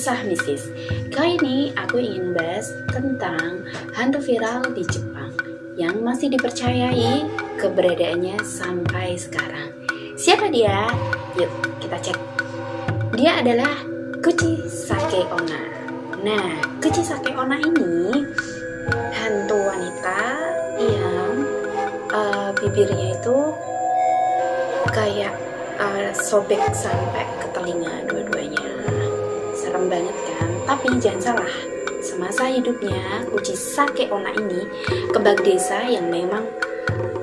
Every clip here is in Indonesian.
Kisah mistis. Kali ini aku ingin bahas tentang hantu viral di Jepang yang masih dipercayai keberadaannya sampai sekarang. Siapa dia? Yuk kita cek. Dia adalah Kuchisake Onna. Nah, Kuchisake Onna ini hantu wanita yang bibirnya itu kayak sobek sampai ke telinga dua-duanya. Serem banget kan? Tapi jangan salah, semasa hidupnya Kuchisake Onna ini kembang desa yang memang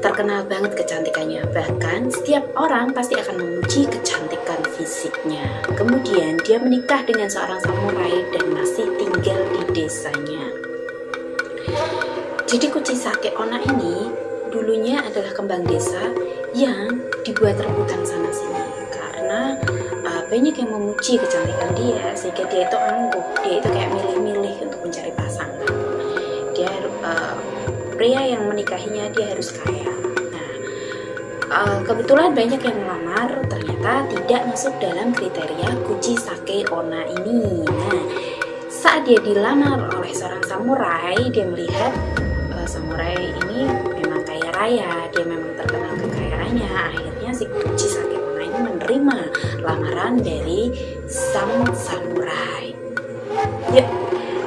terkenal banget kecantikannya. Bahkan setiap orang pasti akan memuji kecantikan fisiknya. Kemudian dia menikah dengan seorang samurai dan masih tinggal di desanya. Jadi Kuchisake Onna ini dulunya adalah kembang desa yang dibuat rebutan sana sini karena banyak yang memuji kecantikan dia, sehingga dia itu angkuh, dia itu kayak milih-milih untuk mencari pasangan. Dia pria yang menikahinya dia harus kaya. Nah, kebetulan banyak yang melamar, ternyata tidak masuk dalam kriteria Kuchisake Onna ini. Nah, saat dia dilamar oleh seorang samurai, dia melihat samurai ini memang kaya raya, dia memang terkenal kekayaannya. Akhirnya si Kuchisake Onna ini menerima lamaran dari sang samurai. Yuk,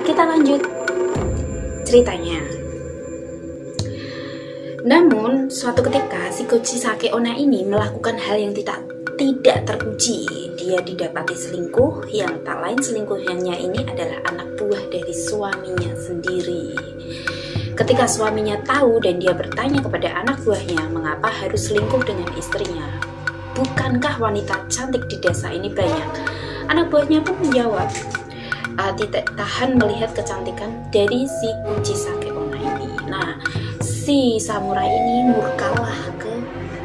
kita lanjut ceritanya. Namun, suatu ketika si Kuchisake Onna ini melakukan hal yang tidak terpuji. Dia didapati selingkuh, yang tak lain selingkuhannya ini adalah anak buah dari suaminya sendiri. Ketika suaminya tahu dan dia bertanya kepada anak buahnya mengapa harus selingkuh dengan istrinya, bukankah wanita cantik di desa ini banyak? Anak buahnya pun menjawab, tidak tahan melihat kecantikan dari si Kuchisake Onna ini. Nah, si samurai ini murkalah ke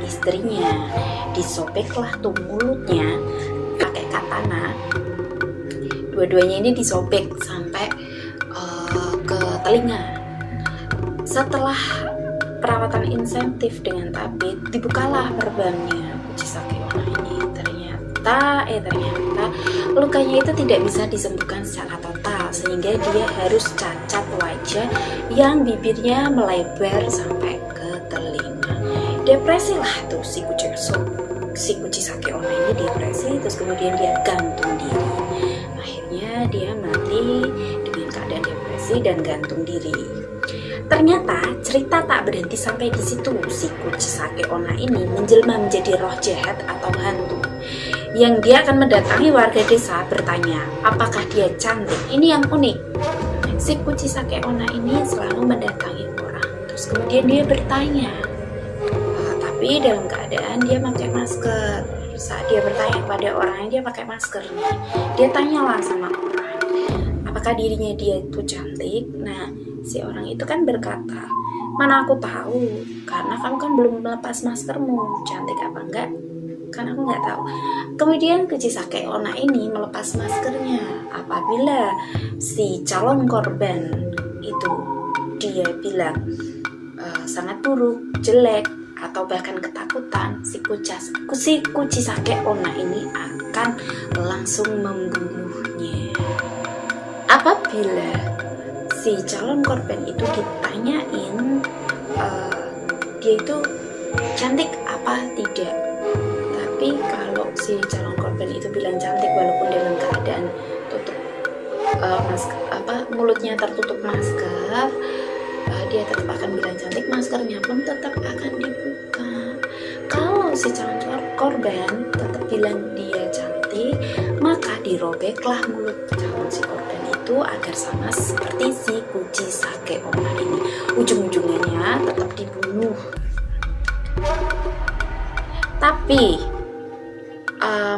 istrinya, disobeklah tuh mulutnya pakai katana. Dua-duanya ini disobek sampai ke telinga. Setelah perawatan insentif dengan tabib, dibukalah perbannya Kuchisake Onna ini. Ternyata lukanya itu tidak bisa disembuhkan secara total, sehingga dia harus cacat wajah yang bibirnya melebar sampai ke telinga. Depresi lah tuh si Kuchisake Onna ini depresi, terus kemudian dia gantung diri. Akhirnya dia mati dengan keadaan depresi dan gantung diri. Ternyata cerita tak berhenti sampai di situ. Si Kuchisake Onna ini menjelma menjadi roh jahat atau hantu, yang dia akan mendatangi warga desa bertanya apakah dia cantik. Ini yang unik, si Kuchisake Onna ini selalu mendatangi orang, terus kemudian dia bertanya, tapi dalam keadaan dia pakai masker. Saat dia bertanya kepada orang, dia pakai masker nih, dia tanyalah sama orang apakah dirinya dia itu cantik. Nah, si orang itu kan berkata, mana aku tahu, karena kamu kan belum melepas maskermu, cantik apa enggak kan aku nggak tahu. Kemudian Kuchisake Onna ini melepas maskernya. Apabila si calon korban itu dia bilang sangat buruk, jelek, atau bahkan ketakutan, si Kuchisake Onna ini akan langsung membunuhnya. Apabila si calon korban itu ditanyain dia itu cantik apa tidak, tapi kalau si calon korban itu bilang cantik walaupun dalam keadaan tutup mulutnya tertutup masker, dia tetap akan bilang cantik, maskernya pun tetap akan dibuka. Kalau si calon korban tetap bilang dia cantik, maka dirobeklah mulut calon si korban itu agar sama seperti si Kuchisake Onna ini. Ujung-ujungnya tetap dibunuh. Tapi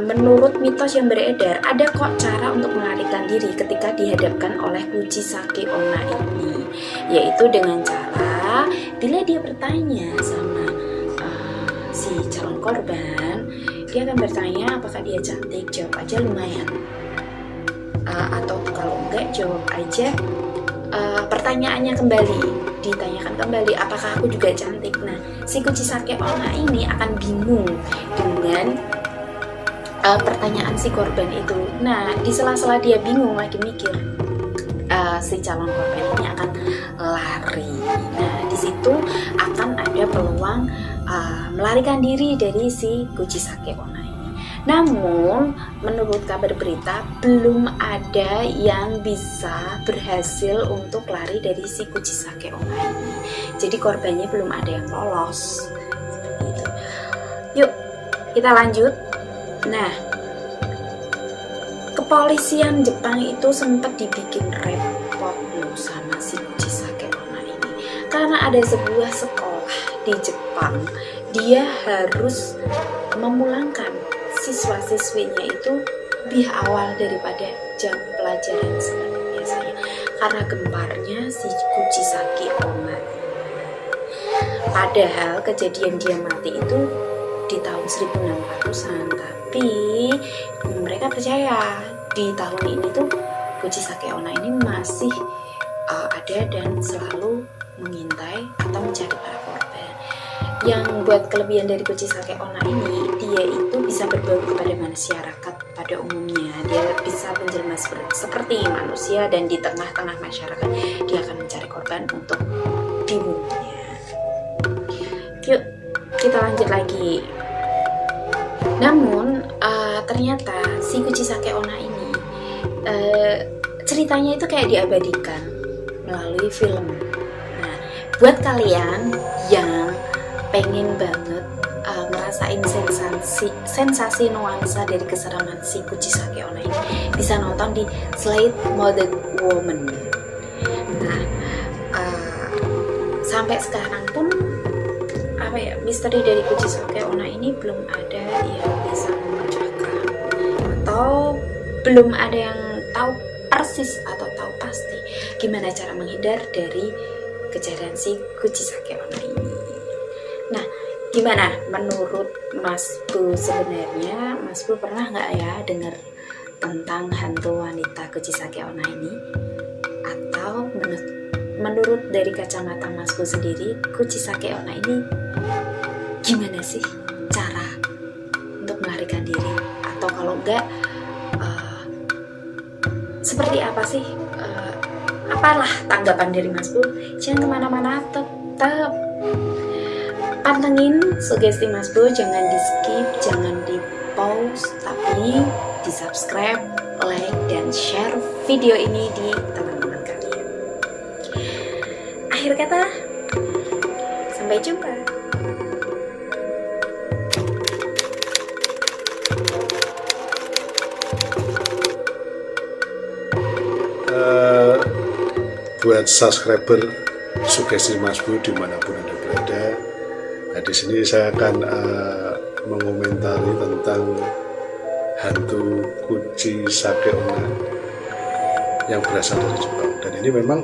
menurut mitos yang beredar, ada kok cara untuk melarikan diri ketika dihadapkan oleh Kuchisake Onna ini, yaitu dengan cara bila dia bertanya sama si calon korban, dia akan bertanya apakah dia cantik, jawab aja lumayan, atau kalau enggak jawab aja pertanyaannya kembali, ditanyakan kembali apakah aku juga cantik. Nah, si Kuchisake Onna ini akan bingung dengan pertanyaan si korban itu. Nah, di sela-sela dia bingung lagi mikir, si calon korban ini akan lari. Nah, di situ akan ada peluang melarikan diri dari si Kuchisake Onna ini. Namun, menurut kabar berita, belum ada yang bisa berhasil untuk lari dari si Kuchisake Onna ini. Jadi korbannya belum ada yang lolos. Seperti itu. Yuk, kita lanjut. Nah, kepolisian Jepang itu sempat dibikin repot loh sama si Kuchisake Onna ini. Karena ada sebuah sekolah di Jepang, dia harus memulangkan siswa-siswinya itu lebih awal daripada jam pelajaran seperti biasanya karena gemparnya si Kuchisake Onna. Padahal kejadian dia mati itu di tahun 1600-an, tapi mereka percaya di tahun ini tuh Kuchisake Onna ini masih ada dan selalu mengintai atau mencari para korban. Yang buat kelebihan dari Kuchisake Onna ini, dia itu bisa berbaur kepada masyarakat pada umumnya. Dia bisa menjelma seperti manusia dan di tengah-tengah masyarakat dia akan mencari korban untuk dibunuhnya. Yuk, kita lanjut lagi. Namun ternyata si Kuchisake Onna ini ceritanya itu kayak diabadikan melalui film. Nah, buat kalian yang pengen banget ngerasain sensasi nuansa dari keseraman si Kuchisake Onna ini, bisa nonton di Slate Molded Woman. Nah, sampai sekarang pun misteri dari Kuchisake Onna ini belum ada yang bisa memecahkan, atau belum ada yang tahu persis atau tahu pasti gimana cara menghindar dari kejadian si Kuchisake Onna ini. Nah, gimana menurut Mas Bu sebenarnya? Mas Bu pernah nggak ya dengar tentang hantu wanita Kuchisake Onna ini? Atau menurut dari kacamata Mas Bu sendiri, Kuchisake Onna ini gimana sih cara untuk melarikan diri? Atau kalau enggak, seperti apa sih? Apalah tanggapan dari Mas Bu? Jangan kemana-mana, tetap pantengin sugesti Mas Bu. Jangan di skip, jangan di pause, tapi di subscribe, like, dan share video ini di teman-teman kalian. Akhir kata, sampai jumpa. Buat subscriber sugesti Mas Bu dimanapun Anda berada, nah, di sini saya akan mengomentari tentang hantu Kuchisake Onna yang berasal dari Jepang. Dan ini memang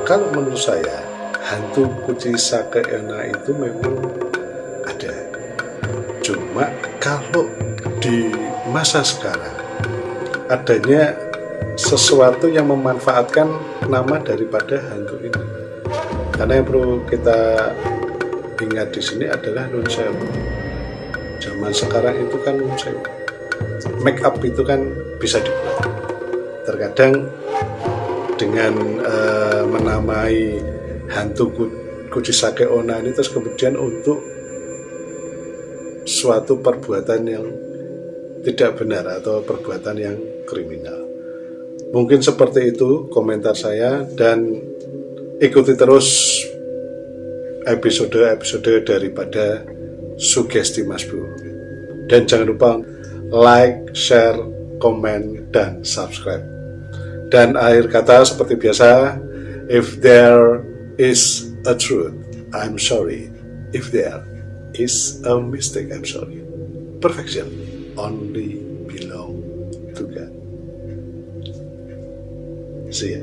kalau menurut saya hantu Kuchisake Onna itu memang ada. Cuma kalau di masa sekarang adanya sesuatu yang memanfaatkan nama daripada hantu ini. Karena yang perlu kita ingat di sini adalah Nun Sewu. Zaman sekarang itu kan Nun Sewu, make up itu kan bisa dibuat. Terkadang dengan menamai hantu Kuchisake Onna ini terus kemudian untuk suatu perbuatan yang tidak benar atau perbuatan yang kriminal. Mungkin seperti itu komentar saya, dan ikuti terus episode-episode daripada sugesti Mas Bu. Dan jangan lupa like, share, komen, dan subscribe. Dan akhir kata seperti biasa, if there is a truth, I'm sorry. If there is a mistake, I'm sorry. Perfection only belong to God. See ya.